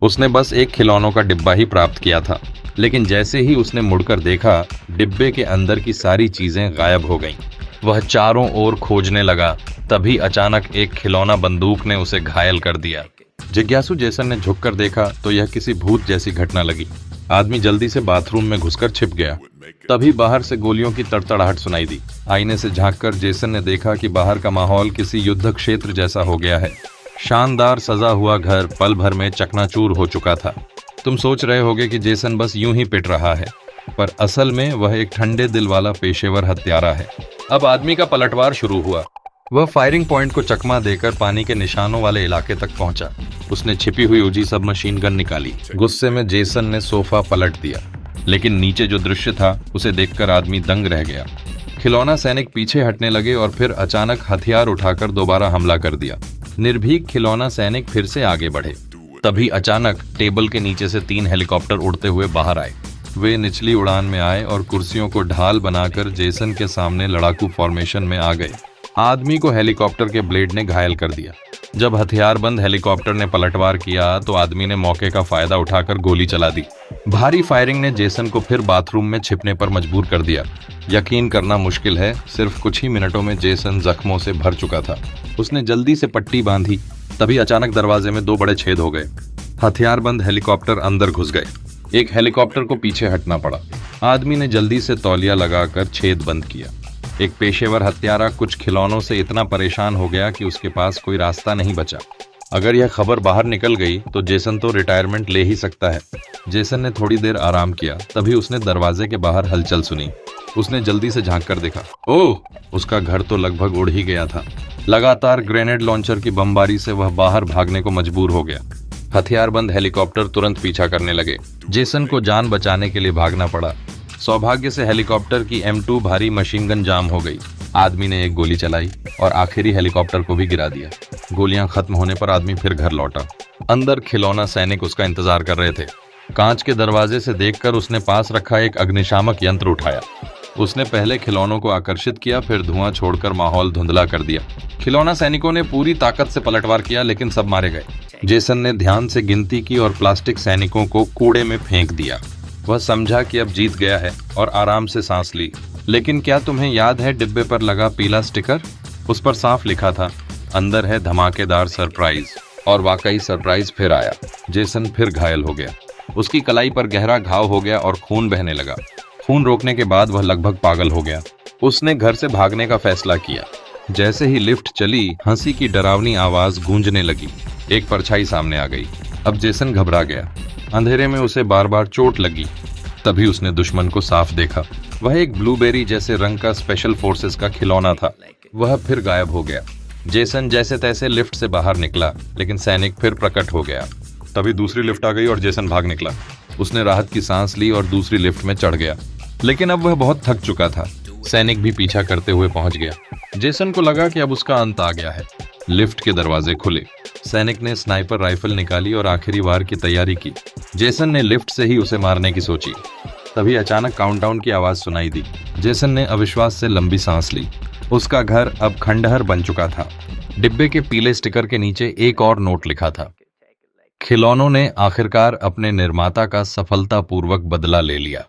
उसने बस एक खिलौनों का डिब्बा ही प्राप्त किया था, लेकिन जैसे ही उसने मुड़कर देखा, डिब्बे के अंदर की सारी चीजें गायब हो गईं। वह चारों ओर खोजने लगा। तभी अचानक एक खिलौना बंदूक ने उसे घायल कर दिया। जिज्ञासु जेसन ने झुककर देखा तो यह किसी भूत जैसी घटना लगी। आदमी जल्दी से बाथरूम में घुसकर छिप गया। तभी बाहर से गोलियों की तड़तड़ाहट सुनाई दी। आईने से झांककर जेसन ने देखा कि बाहर का माहौल किसी युद्ध क्षेत्र जैसा हो गया है। शानदार सजा हुआ घर पल भर में चकनाचूर हो चुका था। तुम सोच रहे होगे कि जेसन बस यूं ही पिट रहा है, पर असल में वह एक ठंडे दिल वाला पेशेवर हत्यारा है। अब आदमी का पलटवार शुरू हुआ। वह फायरिंग पॉइंट को चकमा देकर पानी के निशानों वाले इलाके तक पहुंचा। उसने छिपी हुई उजी सब मशीन गन निकाली। गुस्से में जेसन ने सोफा पलट दिया, लेकिन नीचे जो दृश्य था उसे देखकर आदमी दंग रह गया। खिलौना सैनिक पीछे हटने लगे और फिर अचानक हथियार उठाकर दोबारा हमला कर दिया। निर्भीक खिलौना सैनिक फिर से आगे बढ़े। तभी अचानक टेबल के नीचे से 3 हेलीकॉप्टर उड़ते हुए बाहर आए। वे निचली उड़ान में आए और कुर्सियों को ढाल बनाकर जेसन के सामने लड़ाकू फॉर्मेशन में आ गए। आदमी को हेलीकॉप्टर के ब्लेड ने घायल कर दिया। जब हथियारबंद हेलीकॉप्टर ने पलटवार किया तो आदमी ने मौके का फायदा उठाकर गोली चला दी। भारी फायरिंग ने जेसन को फिर बाथरूम में छिपने पर मजबूर कर दिया। यकीन करना मुश्किल है, सिर्फ कुछ ही मिनटों में जेसन जख्मों से भर चुका था। उसने जल्दी से पट्टी बांधी। तभी अचानक दरवाजे में 2 बड़े छेद हो गए। हथियारबंद हेलीकॉप्टर अंदर घुस गए। एक हेलीकॉप्टर को पीछे हटना पड़ा। आदमी ने जल्दी से तौलिया लगाकर छेद बंद किया। एक पेशेवर हत्यारा कुछ खिलौनों से इतना परेशान हो गया कि उसके पास कोई रास्ता नहीं बचा। अगर यह खबर बाहर निकल गई तो जेसन तो रिटायरमेंट ले ही सकता है। जेसन ने थोड़ी देर आराम किया। तभी उसने दरवाजे के बाहर हलचल सुनी। उसने जल्दी से झांक कर देखा। ओह! उसका घर तो लगभग उड़ ही गया था। लगातार ग्रेनेड लॉन्चर की बमबारी से वह बाहर भागने को मजबूर हो गया। हथियारबंद हेलीकॉप्टर तुरंत पीछा करने लगे। जेसन को जान बचाने के लिए भागना पड़ा। सौभाग्य से हेलीकॉप्टर की M2 भारी मशीन गन जाम हो गई। आदमी ने एक गोली चलाई और आखिरी हेलीकॉप्टर को भी गिरा दिया। गोलियां खत्म होने पर आदमी फिर घर लौटा। अंदर खिलौना सैनिक उसका इंतजार कर रहे थे। कांच के दरवाजे से देखकर उसने पास रखा एक अग्निशामक यंत्र उठाया। उसने पहले खिलौनों को आकर्षित किया, फिर धुआं छोड़कर माहौल धुंधला कर दिया। खिलौना सैनिकों ने पूरी ताकत से पलटवार किया, लेकिन सब मारे गए। जेसन ने ध्यान से गिनती की और प्लास्टिक सैनिकों को कूड़े में फेंक दिया। वह समझा कि अब जीत गया है और आराम से सांस ली। लेकिन क्या तुम्हें याद है डिब्बे पर लगा पीला स्टिकर? उस पर साफ लिखा था, अंदर है धमाकेदार सरप्राइज। और वाकई सरप्राइज फिर आया। जेसन फिर घायल हो गया। उसकी कलाई पर गहरा घाव हो गया और खून बहने लगा। खून रोकने के बाद वह लगभग पागल हो गया। उसने घर से भागने का फैसला किया। जैसे ही लिफ्ट चली, हंसी की डरावनी आवाज गूंजने लगी। एक परछाई सामने आ गई। अब जेसन घबरा गया। अंधेरे में उसे बार बार चोट लगी। तभी उसने दुश्मन को साफ देखा। वह एक ब्लूबेरी जैसे रंग का स्पेशल फोर्सेस का खिलौना था। वह फिर गायब हो गया। जेसन जैसे तैसे लिफ्ट से बाहर निकला, लेकिन सैनिक फिर प्रकट हो गया। तभी दूसरी लिफ्ट आ गई और जेसन भाग निकला। उसने राहत की सांस ली और दूसरी लिफ्ट में चढ़ गया, लेकिन अब वह बहुत थक चुका था। सैनिक भी पीछा करते हुए पहुंच गया। जेसन को लगा कि अब उसका अंत आ गया है। लिफ्ट के दरवाजे खुले। सैनिक ने स्नाइपर राइफल निकाली और आखिरी वार की तैयारी की। जेसन ने लिफ्ट से ही उसे मारने की सोची। तभी अचानक काउंटडाउन की आवाज सुनाई दी। जेसन ने अविश्वास से लंबी सांस ली। उसका घर अब खंडहर बन चुका था। डिब्बे के पीले स्टिकर के नीचे एक और नोट लिखा था। खिलौनों ने आखिरकार अपने निर्माता का सफलतापूर्वक बदला ले लिया।